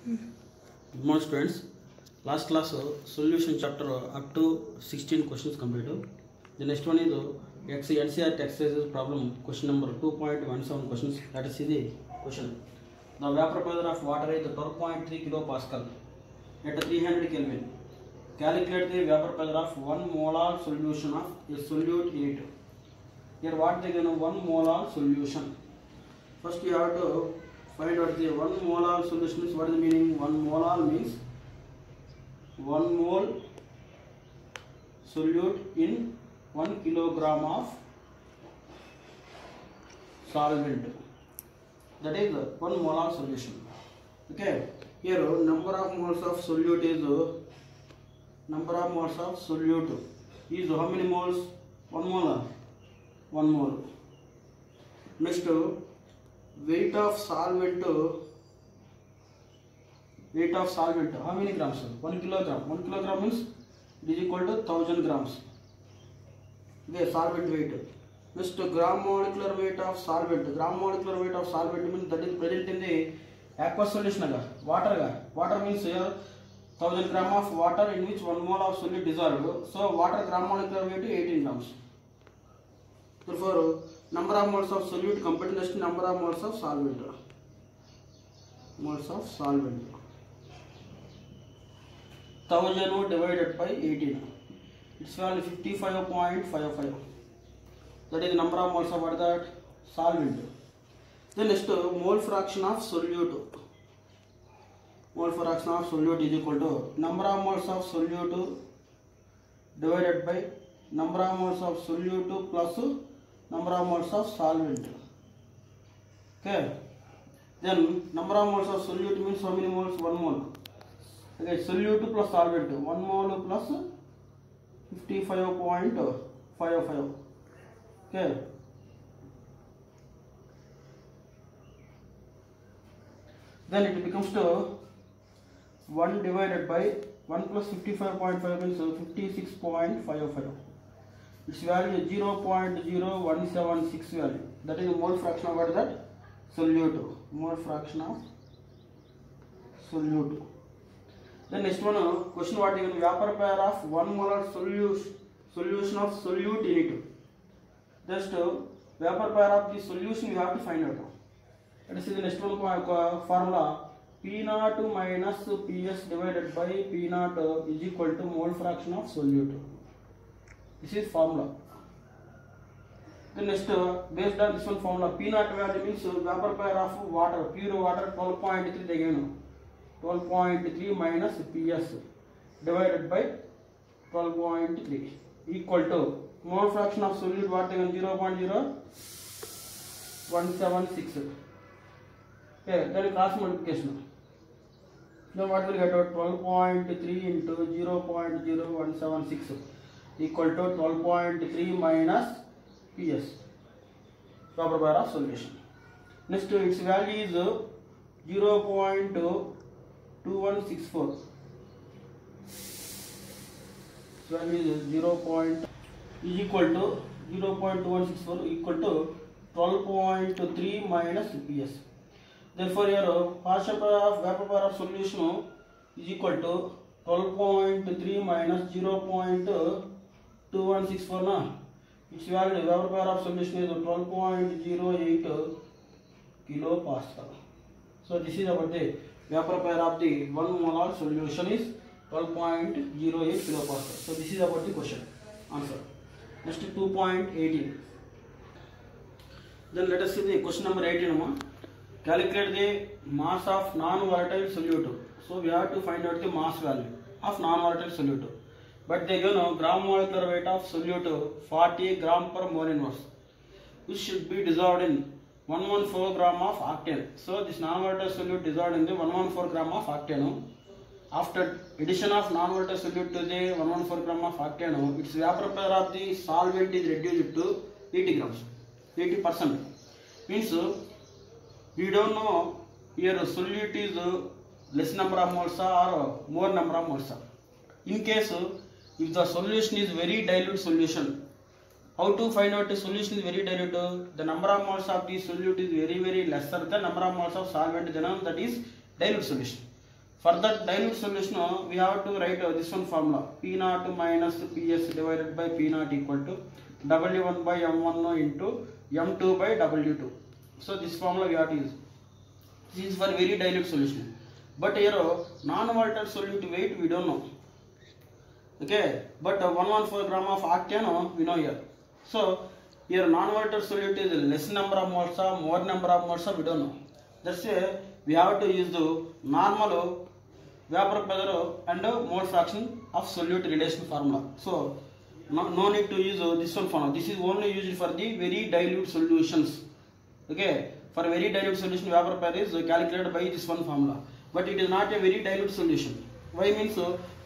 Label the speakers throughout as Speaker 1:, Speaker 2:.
Speaker 1: Good morning students. Last class solution chapter up to 16 questions completed. The next one is NCERT exercises problem question number 2.17 questions. Let us see the question. The vapor pressure of water is 12.3 kilopascal at 300 Kelvin. Calculate the vapor pressure of 1 molar solution of a solute in it. Here what they given 1 molar solution. First you have to find out the 1 molar solution means what is the meaning? 1 molar means 1 mole solute in 1 kilogram of solvent. That is 1 molar solution. Okay. Here number of moles of solute is how many moles? 1 mole. 1 mole. Next, weight of solvent. How many grams? 1 kilogram. 1 kilogram means it is equal to 1000 grams. Okay, solvent weight. Next, gram molecular weight of solvent. Gram molecular weight of solvent means that is present in the aqueous solution. Water means 1000 gram of water in which 1 mole of solute dissolved. So water gram molecular weight is 18 grams. Therefore, number of moles of solute compared to next number of moles of solvent. Moles of solvent. 1000 divided by 18. It's value 55.55. That is the number of moles of what that solvent. Then next mole fraction of solute. Mole fraction of solute is equal to number of moles of solute divided by number of moles of solute plus number of moles of solvent. Okay. Then number of moles of solute means how many moles? 1 mole. Okay, solute plus solvent. 1 mole plus 55.55. Okay. Then it becomes to 1 divided by 1 plus 55.5 means 56.55. Its value is 0.0176 value. That is the mole fraction of what is that? Solute. Mole fraction of solute. Then next one, question what given? Vapor pressure of 1 molar solution of solute in it. Just vapor pressure of the solution you have to find out. Let us see the next one formula. P0 minus Ps divided by P0 is equal to mole fraction of solute. This is formula. Then next, based on this one formula, P0 value means vapor pressure of water, pure water 12.3 again. 12.3 minus Ps divided by 12.3 equal to mole fraction of solute what again 0.0176. Okay, that is cross multiplication. Now what will get out? 12.3 into 0.0176 equal to 12.3 minus Ps, vapor pressure of solution. Next, its value is 0.2164. Its value is 0. Is equal to 0.2164 equal to 12.3 minus Ps. Therefore, your partial pressure of vapor pressure of solution is equal to 12.3 minus 0.2164 na. Its value vapor pressure of solution is 12.08 kilopascal. So this is about the vapor pressure of the 1 molar solution is 12.08 kilopascal. So this is about the question answer. Next 2.18. Then let us see the question number 18. Calculate the mass of non-volatile solute. So we have to find out the mass value of non-volatile solute. But they give gram molecular weight of solute 40 gram per mole inverse, which should be dissolved in 114 gram of octane. So this non-volatile solute dissolved in the 114 gram of octane. After addition of non-volatile solute to the 114 gram of octane, its vapor pressure of the solvent is reduced to 80 grams, 80%. Means we don't know here solute is less number of moles or more number of moles. In case if the solution is very dilute solution, how to find out the solution is very dilute? The number of moles of the solute is very lesser than number of moles of solvent, that is dilute solution. For that dilute solution, we have to write this one formula: P naught minus Ps divided by P naught equal to W1 by M1 into M2 by W2. So this formula we have to use. This is for very dilute solution. But here non-volatile solute weight we don't know. Okay, but 114 gram of octane we know here. So here non-volatile solute is less number of moles or more number of moles we don't know. That's why we have to use the normal vapor pressure and mole fraction of solute relation formula. So no need to use this one formula. This is only used for the very dilute solutions. Okay, for very dilute solution vapor pressure is calculated by this one formula. But it is not a very dilute solution. Why means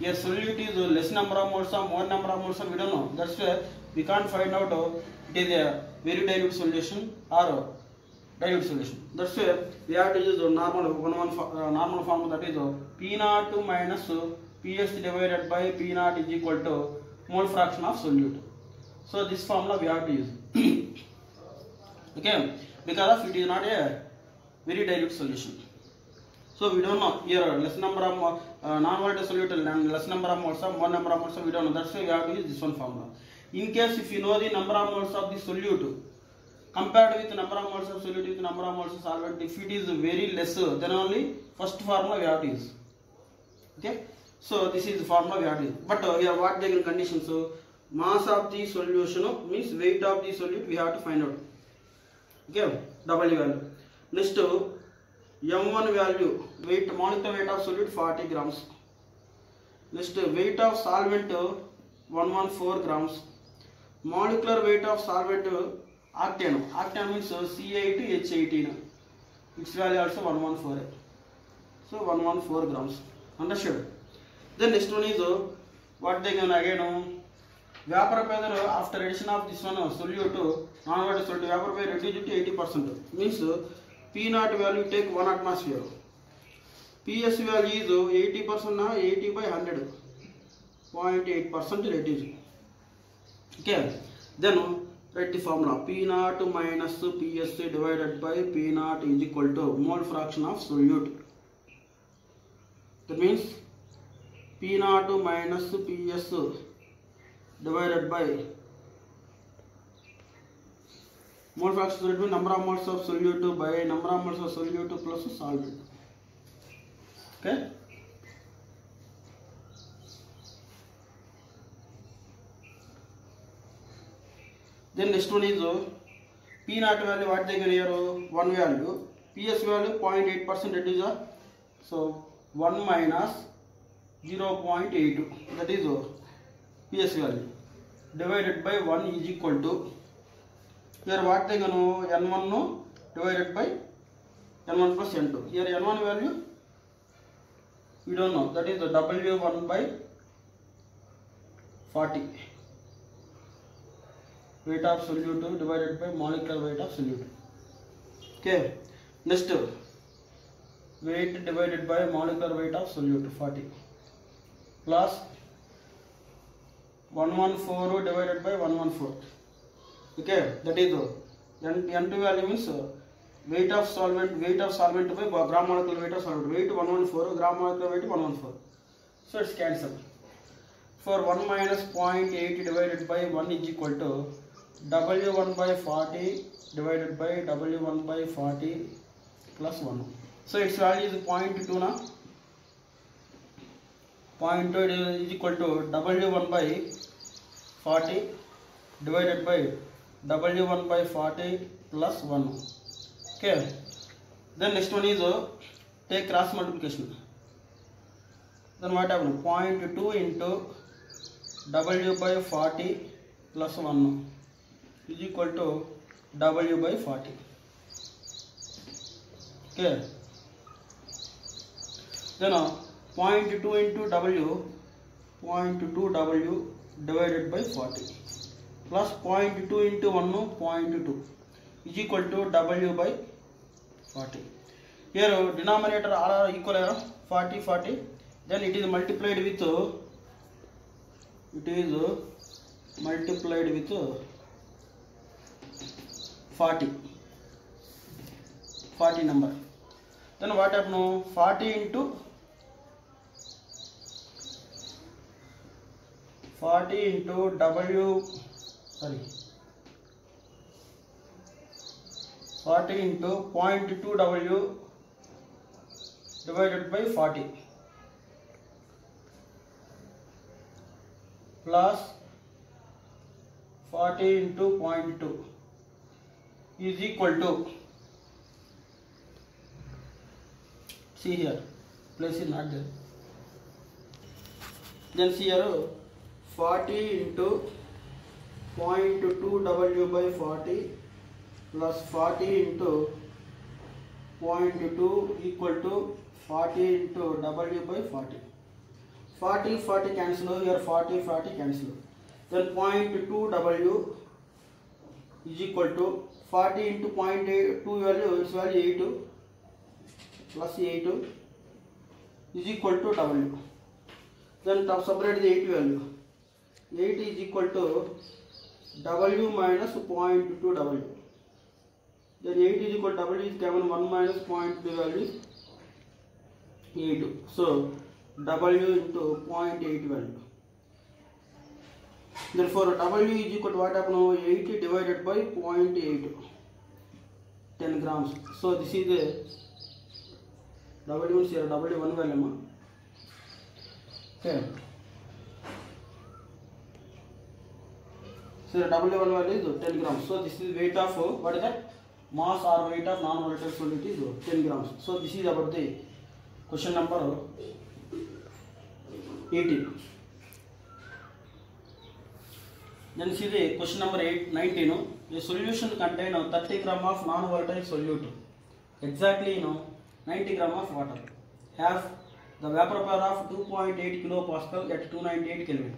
Speaker 1: here solute is less number of moles or more number of moles we don't know. That's why we can't find out it is a very dilute solution or dilute solution. That's why we have to use the normal normal formula, that is P naught minus Ps divided by P naught is equal to mole fraction of solute. So this formula we have to use. Okay, because of it is not a very dilute solution. So we don't know here less number of non-volatile solute and less number of moles or more number of moles we don't know. That's why we have to use this one formula. In case if you know the number of moles of the solute compared with the number of moles of solute with the number of moles of solvent, if it is very less, then only first formula we have to use. Okay, so this is the formula we have to use. But here what the conditions? So mass of the solution means weight of the solute we have to find out. Okay, W value. Next M1 value, weight, molecular weight of solute 40 grams. Next weight of solvent 114 grams. Molecular weight of solvent octane. Octane means C8H18. Its value also 114. So 114 grams. Understood? Then next one is what they can again vapor pressure after addition of this one solute non-volatile solute vapor pressure reduced to 80%. Means P naught value take 1 atmosphere. PS value is 80% now 80 by 100. 0.8% reduced. Okay. Then write the formula: P naught minus Ps divided by P naught is equal to mole fraction of solute. That means P naught minus Ps divided by mole fraction solute means number of moles of solute by number of moles of solute plus solvent. Okay. Then next one is P naught value, what they can here 1 value, Ps value 0.8% reduce. So 1 minus 0.8, that is Ps value divided by 1 is equal to, here what they can N1 divided by N1 plus N2. Here N1 value we don't know, that is the W1 by 40. Weight of solute divided by molecular weight of solute. Okay. Next weight divided by molecular weight of solute 40 plus 114 divided by 114. Okay, that is N2 value means weight of solvent by gram molecular weight of solvent. Weight 114, gram molecular weight 114. So it's cancelled. For 1 minus 0.8 divided by 1 is equal to W1 by 40 divided by W1 by 40 plus 1. So its value is 0.2 now. 0.2 is equal to W1 by 40 divided by W1 by 40 plus 1. Okay. Then next one is take cross multiplication. Then what happens? 0.2 into W by 40 plus 1 is equal to W by 40. Okay. Then 0.2 into W, 0.2 W divided by 40 plus 0.2 into 1, 0.2 is equal to W by 40. Here denominator all are equal, 40, 40. Then it is multiplied with 40 number. Then what happen? 40 into 40 into W, sorry, 40 into 0.2 W divided by 40 plus 40 into 0.2 is equal to, see here, place is not there, then see here 40 into 0.2 W by 40 plus 40 into 0.2 equal to 40 into W by 40. 40 cancel, here 40 cancel. Then 0.2 W is equal to 40 into 0.2 value, its value 8 plus 8 is equal to W. Then separate the 8 value. 8 is equal to W minus 0.2 W. Then 8 is equal to W is given 1 minus 0.2 value is 8. So W into 0.8 value. Therefore W is equal to what happen? 8 divided by 0.8, 10 grams. So this is the W is here, W1 value. Okay. So the W1 value is 10 grams. So this is weight of, what is that? Mass or weight of non-volatile solid is 10 grams. So this is about the question number 18. Then see the question number 19. A solution contain 30 gram of non-volatile solute. Exactly 90 gram of water. Have the vapor power of 2.8 kilopascal at 298 Kelvin.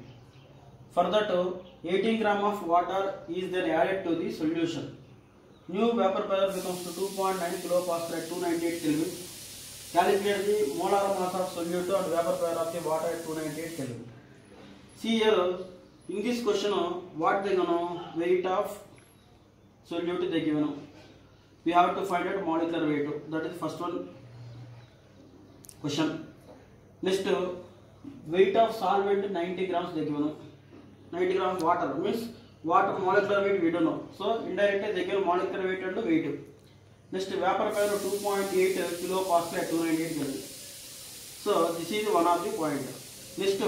Speaker 1: Further to 18 gram of water is then added to the solution. New vapor power becomes to 2.9 kilopascal at 298 Kelvin. Calculate the molar mass of solute and vapor power of the water at 298 Kelvin. See here, in this question, what they know, weight of solute they given. We have to find out molecular weight. That is the first one question. Next, weight of solvent 90 grams they given. 90 grams water means water molecular weight we don't know. So indirectly they give molecular weight and weight. Next, vapor power 2.8 kilopascal at 298 Kelvin. So this is one of the point. Next,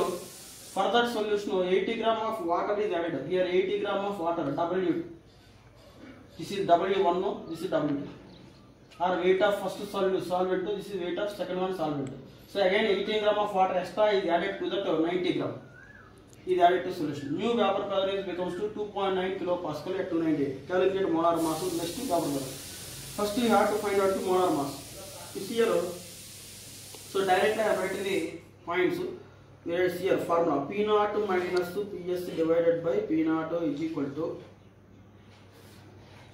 Speaker 1: further solution 80 gram of water is added. Here 80 gram of water W. This is W1, this is W2. Or weight of first solvent, this is weight of second one solvent. So again 18 gram of water extra is added to that 90 gram. Is added to solution. New vapor power is becomes to 2.9 kilopascal at 298. Calculate molar mass. Next to vapor power. First you have to find out the molar mass. You see here. So directly I write the points. Where is here formula P0 minus PS divided by P0 is equal to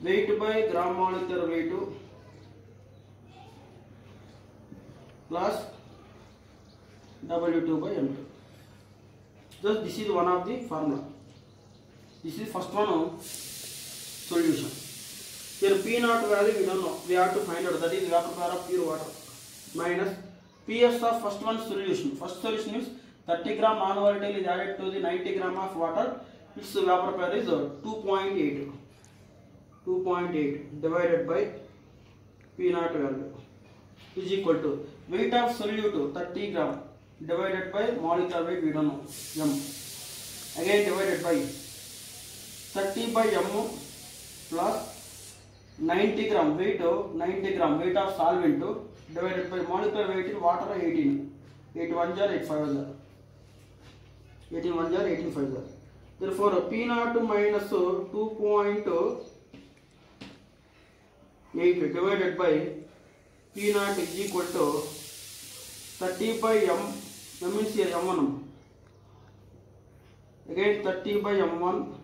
Speaker 1: weight by gram molecular weight plus W2 by M2. Thus this is one of the formula. This is first one solution. Here P0 value we don't know. We have to find out, that is vapor power of pure water minus PS of first one solution. First solution is 30 gram non-volatile is added to the 90 gram of water. Its vapor power is 2.8. 2.8 divided by P0 value is equal to weight of solute 30 gram divided by molecular weight we don't know M. Again divided by 30 by M plus 90 gram weight of solvent divided by molecular weight in water 18. 8 1 jar 8 5 jar. 18 1 jar 18 5 jar. Therefore P0 minus 2.8 divided by P0 is equal to 30 by M means here M1. Again 30 by M1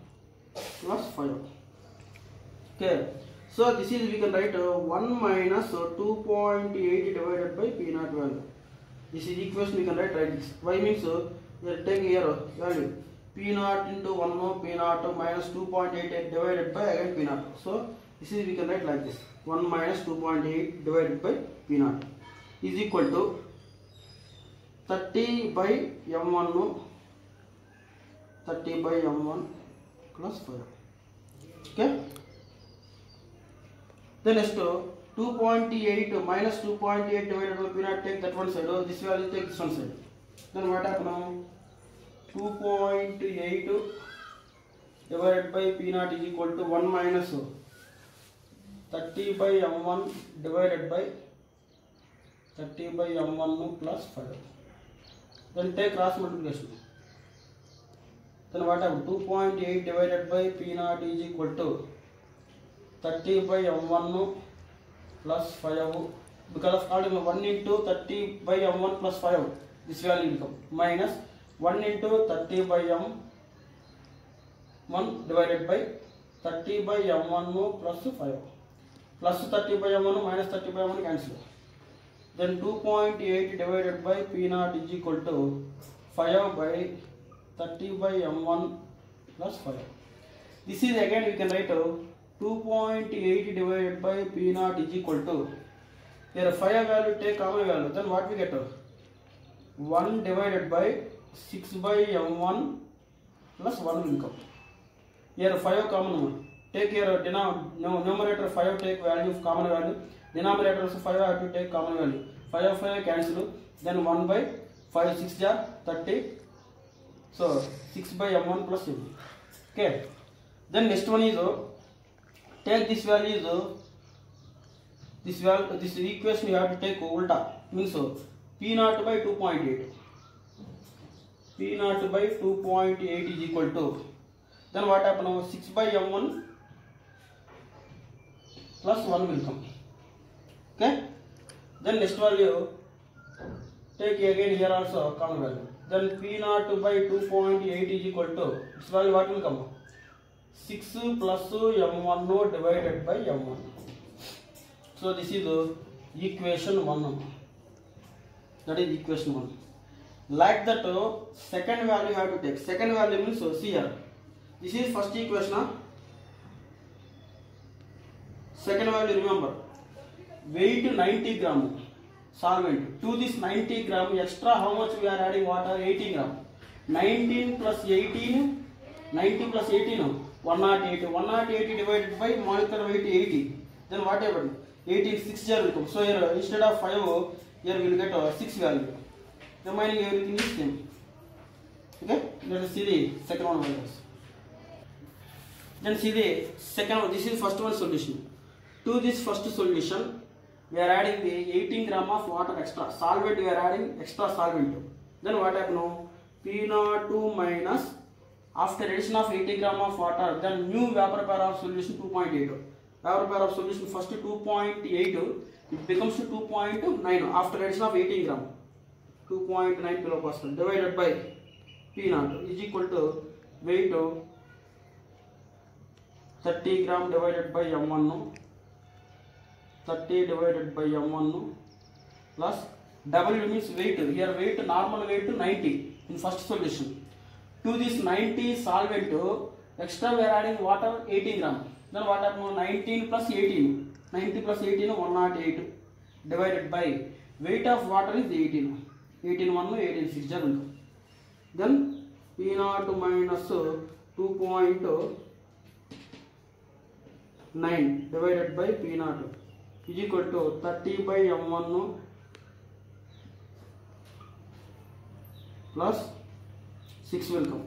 Speaker 1: plus 5. Okay. So this is we can write 1 minus 2.8 divided by P0 value. This is equation we can write like this. Y means we will take here value P0 into 1 P0 minus 2.8 divided by again P0. So this is we can write like this. 1 minus 2.8 divided by P0 is equal to 30 by M1 30 by m1 plus 5. Okay. Then next 2.8 minus 2.8 divided by p0, take that one side. This value take this one side. Then what happen now? 2.8 divided by p0 is equal to 1 minus 30 by m1 divided by 30 by m1 plus 5. Then take cross multiplication. Then what happen? 2.8 divided by p0 is equal to 30 by m1 plus 5, because of calling 1 into 30 by m1 plus 5, this value will come, minus 1 into 30 by m1 divided by 30 by m1 plus 5, plus 30 by m1 minus 30 by m1 cancel. Then 2.8 divided by p0 is equal to 5 by 30 by m1 plus 5. This is again we can write 2.8 divided by p0 is equal to, here 5 value take common value, then what we get? 1 divided by 6 by m1 plus 1 will come. Here 5 common, take here numerator 5 take value of common value, denominator also 5 have to take common value. 5 cancel, then 1 by 5 6 jar 30, so 6 by m1 plus m. Okay. Then next one is take this value is this equation you have to take ulta, means p0 by 2.8. p0 by 2.8 is equal to, then what happen now? 6 by m1 plus 1 will come. Okay. Then next value take again here also common value. Then p0 by 2.8 is equal to, this value what will come? 6 plus m1 divided by m1. So this is equation 1. That is equation 1. Like that, second value you have to take. Second value means see here. This is first equation. Second value, remember, weight 90 gram solvent. To this 90 gram extra, how much we are adding water? 18 gram. 19 plus 18, 90 plus 18, 108. 108 divided by molecular weight 80. Then what happened? 18, 6 will come. So here instead of 5, here we will get 6 value. Remaining everything is same. Okay? Let us see the second one values. Then see the second one. This is first one solution. To this first solution, we are adding the 18 gram of water extra. Solvent we are adding extra solvent. Then what happen now? P02 minus, after addition of 80 gram of water, then new vapor pair of solution 2.8. Vapor pair of solution first 2.8, it becomes 2.9 after addition of 18 gram. 2.9 kilopascal divided by P0 is equal to weight 30 gram divided by M1, 30 divided by M1 plus W means weight. Here weight, normal weight 90 in first solution. To this 90 solvent, extra we are adding water 18 gram. Then what happens? 19 plus 18. 90 plus 18, 108 divided by weight of water is 18. 18 1, 18 6 will come. Then P0 minus 2.9 divided by P0 is equal to 30 by M1 plus 6 will come.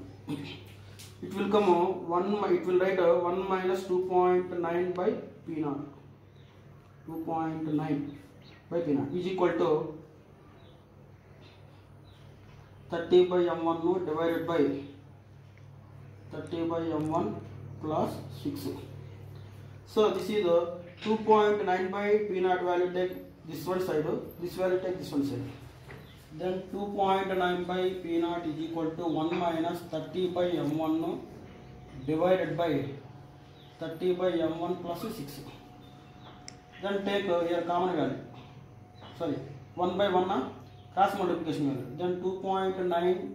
Speaker 1: It will come 1. It will write 1 minus 2.9 by P0. 2.9 by P0 is equal to 30 by M1 divided by 30 by M1 plus 6. So this is 2.9 by P0 value, take this one side, this value take this one side. Then 2.9 by P0 is equal to 1 minus 30 by M1 divided by 30 by M1 plus 6. Then take here common value. Sorry, 1 by 1 cross multiplication value. Then 2.9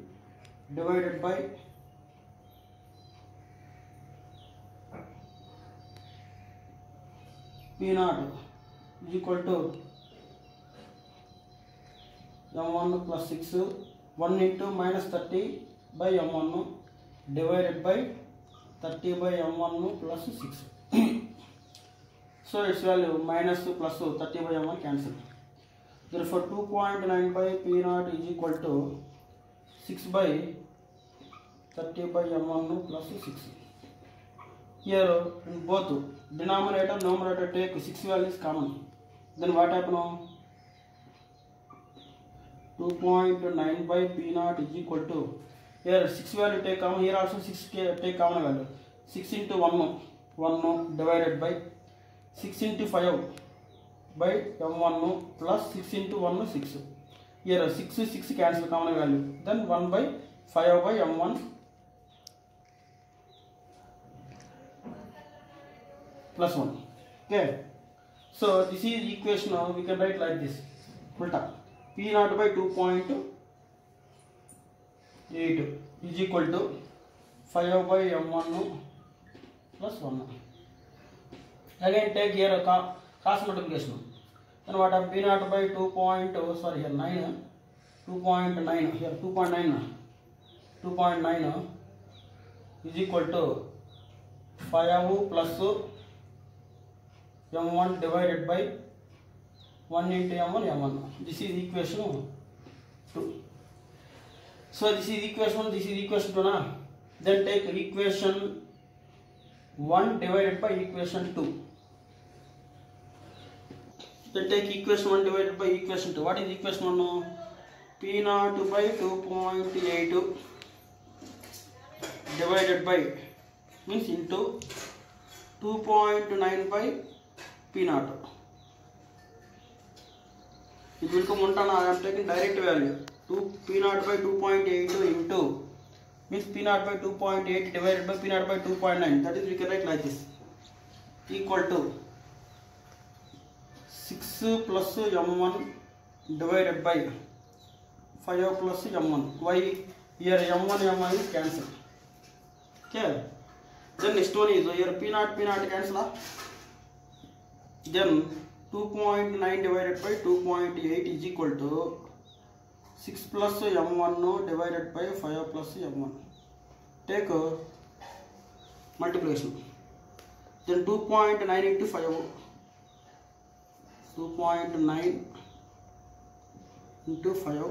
Speaker 1: divided by P0 is equal to M1 plus 6, 1 into minus 30 by M1 divided by 30 by m1 plus 6. So its value minus plus 30 by m1 cancel. Therefore 2.95 P0 is equal to 6 by 30 by m1 plus 6. Here in both denominator and numerator take 6 values common. Then what happen now? 2.95 P0 is equal to, here 6 value take common, here also 6 take common value. 6 into 1 divided by 6 into 5 by m1 plus 6 into 1 6. Here 6 cancel common value. Then 1 by 5 by m1 plus 1. Okay. So this is equation now we can write like this. Ulta. P0 by 2.8 is equal to 5 by m1 plus 1. Again take here a cross multiplication. Then what are P0 by 9, here 2.9 is equal to 5 plus m1 divided by 1 into m1. This is equation 2. So this is equation 1, this is equation 2 na. Then take equation 1 divided by equation 2. Then take equation 1 divided by equation 2. What is equation 1 now? P0 by 2.8 divided by means into 2.9 by P0. It will come on. I am taking direct value. P0 by 2.8 into means P0 by 2.8 divided by P0 by 2.9. That is we can write like this. Equal to 6 plus m1 divided by 5 plus m1. Why? Here m1 is cancelled. Okay. Then next one is here P0 cancel. Then 2.9 divided by 2.8 is equal to 6 plus m1 divided by 5 plus m1. Take multiplication. Then 2.9 into 5. 2.9 into 5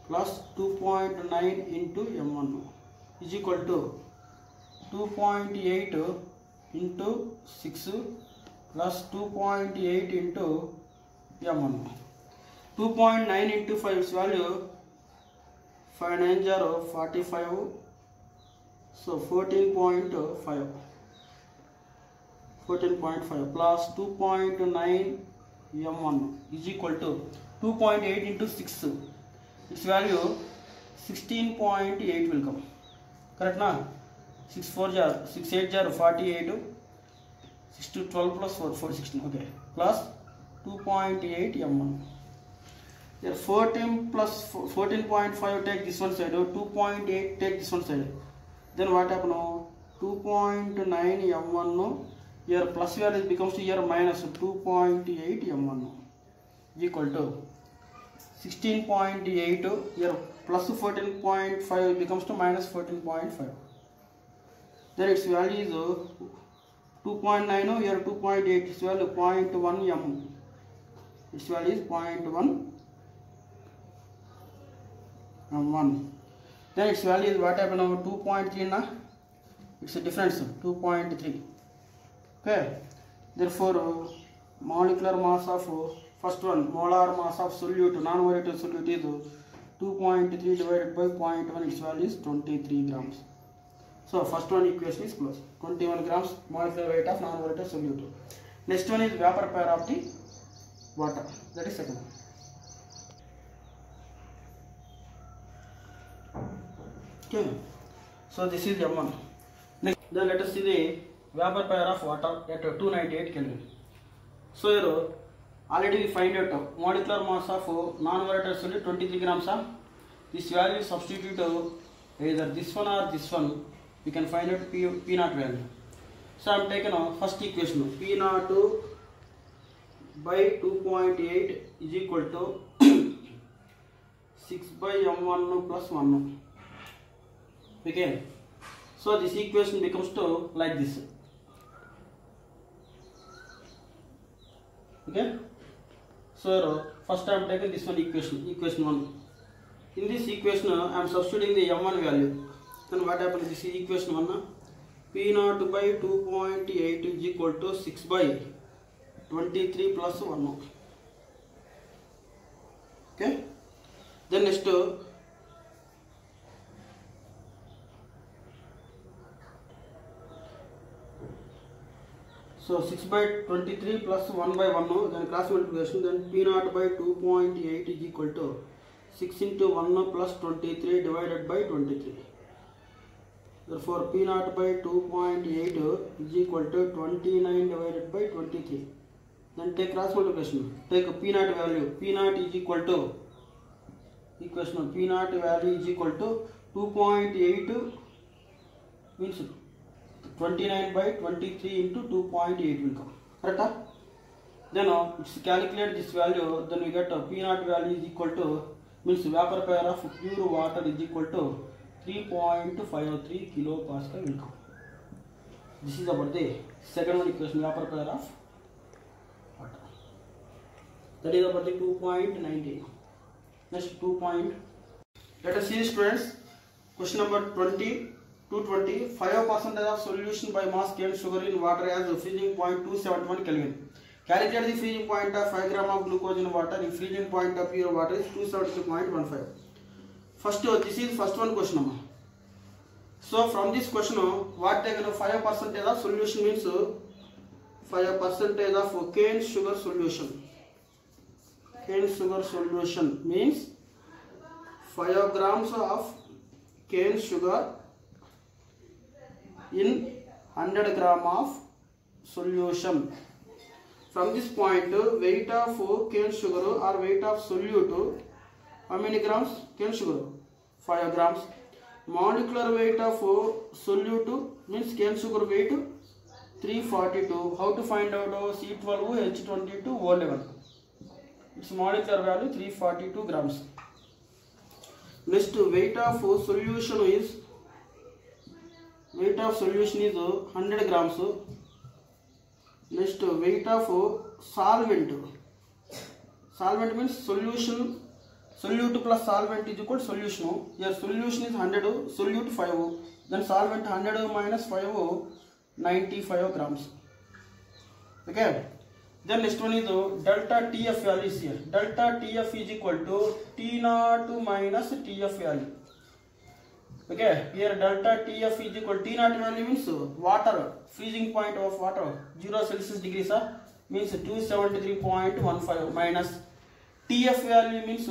Speaker 1: plus 2.9 into m1 is equal to 2.8 into 6 plus 2.8 into m1. 2.9 into 5's value 5 9 0 45. So 14.5 plus 2.9 m1 is equal to 2.8 into 6. Its value 16.8 will come. Correct na? 6 4 0 6 8 0 48. 6 to 12 plus 4 16. Okay. Plus 2.8 m1. Here 14 plus 14.5 take this one side. 2.8 take this one side. Then what happen now? 2.9 m1 here plus value becomes to here minus 2.8 m1 equal to 16.8 here plus 14.5 becomes to minus 14.5. Then its value is 2.9 here 2.8 its value 0.1 m. Its value is 0.1 m1. Then its value is what happened now 2.3 na. It's a difference 2.3. Okay. Therefore molecular mass of first one molar mass of solute non-volatile solute is 2.3 divided by 0.1. Its value is 23 grams. So first one equation is closed. 21 grams molecular weight of non-volatile solute. Next one is vapor pair of the water. That is second one. Okay. So this is M1. Next, then let us see the vapor pair of water at 298 Kelvin. So here already we find out molecular mass of non-volatile solute 23 grams. This value substitute either this one or this one. We can find out P0 value. So I am taking first equation P0 by 2.8 is equal to 6 by m1 plus 1. Okay. So this equation becomes to like this. Okay, so first I am taking this one equation 1. In this equation I am substituting the m1 value, and what happens? This is equation 1. P0 by 2.8 is equal to 6 by 23 plus 1. Okay, then next so 6 by 23 plus 1 by 1, then cross multiplication, then P0 by 2.8 is equal to 6 into 1 plus 23 divided by 23. Therefore P0 by 2.8 is equal to 29 divided by 23. Then take cross multiplication, take P0 value. P0 is equal to equation P0 value is equal to 2.8 means 29 by 23 into 2.8 will come. Correct? Then it's calculate this value. Then we get P0 value is equal to, means vapor pressure of pure water is equal to 3.53 kilopascal will come. This is about the second one equation, vapor pressure of water. That is about the 2.19. Next 2 point. Let us see, students. Question number 20. 220. 5% of solution by mass cane sugar in water has a freezing point 271 Kelvin. Calculate the freezing point of 5 gram of glucose in water. If freezing point of pure water is 272.15. First, this is first one question. So from this question, what they know 5% of solution means 5% of cane sugar solution. Cane sugar solution means 5 grams of cane sugar in 100 gram of solution. From this point, weight of cane sugar or weight of solute, how many grams cane sugar? 5 grams. Molecular weight of solute means cane sugar weight 342. How to find out C12, H22, O11? Its molecular value 342 grams. Next, weight of solution is 100 grams. Next, weight of solvent. Solvent means solution. Solute plus solvent is equal to solution. Here solution is 100, solute 5. Then solvent 100 minus 5, 95 grams. Okay. Then next one is delta TF value is here. Delta TF is equal to T0 minus TF value. Okay, here delta TF is equal to T0 value means water, freezing point of water, 0 Celsius degrees means 273.15 minus TF value means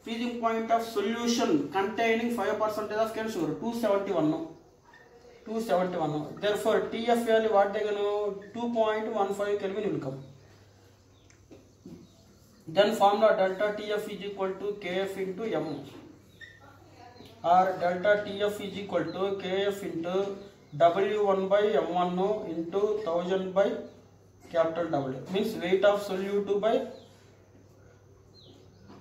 Speaker 1: freezing point of solution containing 5% of cane sugar, 271. Therefore TF value what they know 2.15 Kelvin will come. Then formula delta TF is equal to Kf into M, or delta TF is equal to Kf into W1 by M1 into 1000 by capital W. Means weight of solute by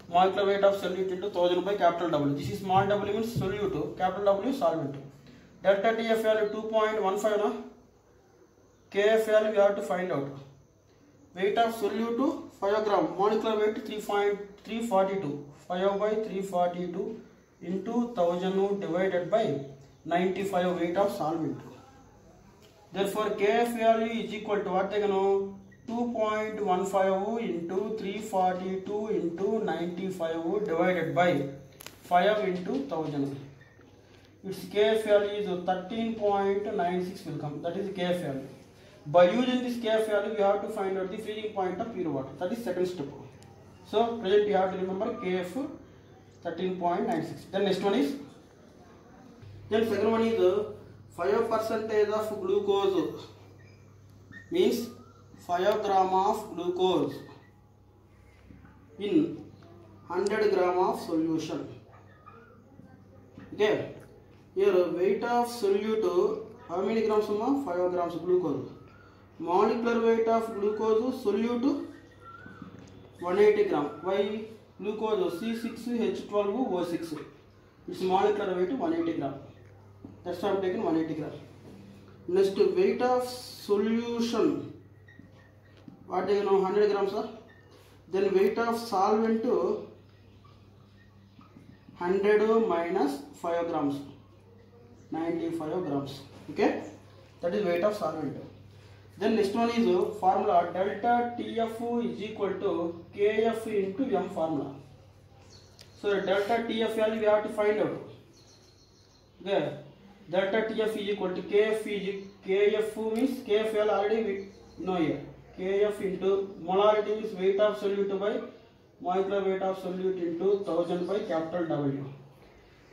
Speaker 1: molecular weight of solute into 1000 by capital W. This is small w means solute, capital W solvent. Delta TF value 2.15. Kf value we have to find out. Weight of solute 5 gram, molecular weight 342. 5 by 342 into 1000 divided by 95 weight of solvent. Therefore Kf value is equal to what they know 2.15 into 342 into 95 divided by 5 into 1000. Its Kf value is 13.96 will come. That is Kf value. By using this Kf value, we have to find out the freezing point of pure water. That is second step. So present you have to remember Kf 13.96. Then next one is, then second one is 5% of glucose means 5 gram of glucose in 100 gram of solution. Okay. Here weight of solute, how many grams? 5 grams glucose. Molecular weight of glucose solute 180 gram. Why? Glucose C6H12O6. Its molecular weight 180 gram. That's why I'm taking 180 gram. Next, weight of solution. What do you know? 100 grams, sir. Then weight of solvent 100 minus 5 grams, 95 grams. Okay, that is weight of solvent. Then next one is formula delta TF is equal to KF into M formula. So delta TF value we have to find out. Okay, delta TF is equal to KF means KF value already we know here. KF into molarity is weight of solute by molecular weight of solute into 1000 by capital W.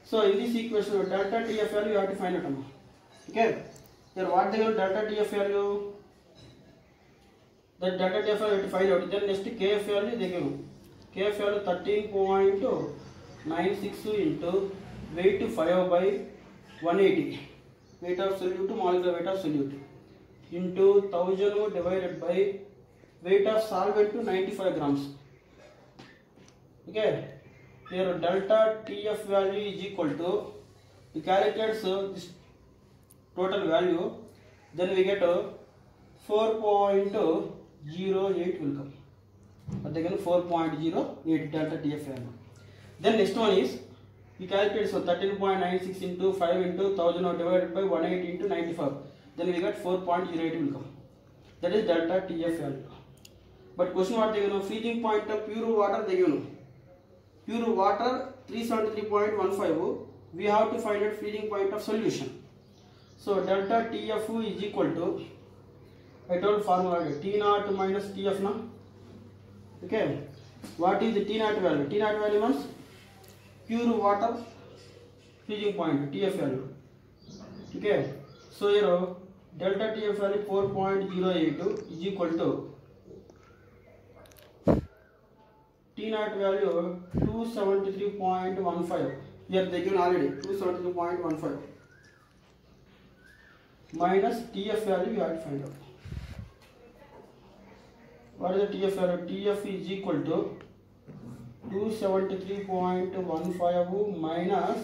Speaker 1: So in this equation delta TF value you have to find out. Okay, here what they give delta TF value? That delta TF value you have to find out. Then next KF value they give. KF value 13.96 into weight 5 by 180. Weight of solute to molecular weight of solute into 1000 divided by weight of solvent to 95 grams. Okay, here delta TF value is equal to, we calculate this total value, then we get 4.08 will come. But again 4.08 delta TF value. Then next one is, we calculate 13.96 into 5 into 1000 divided by 180 into 95. Then we get 4.08 will come. That is delta TF value. But question what they give? Freezing point of pure water they give. Pure water 373.15. We have to find out freezing point of solution. So delta TF is equal to, I told formula T0 minus TF now. Okay. What is the T0 value? T0 value means pure water freezing point TF value. Okay. So here delta TF value 4.08 is equal to T0 value 273.15. Here they given already 273.15 minus TF value you have to find out. What is the TF value? TF is equal to 273.15 minus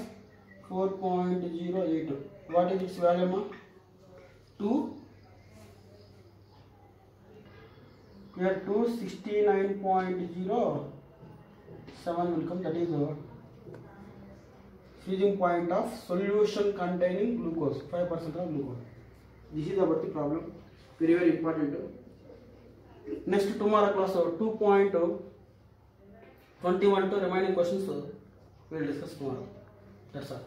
Speaker 1: 4.08. What is its value, ma? 2. We are 269.07 will come. That is freezing point of solution containing glucose, 5% of glucose. This is about the problem. Very, very important. Next tomorrow class 2.21 to remaining questions we will discuss tomorrow. That's all.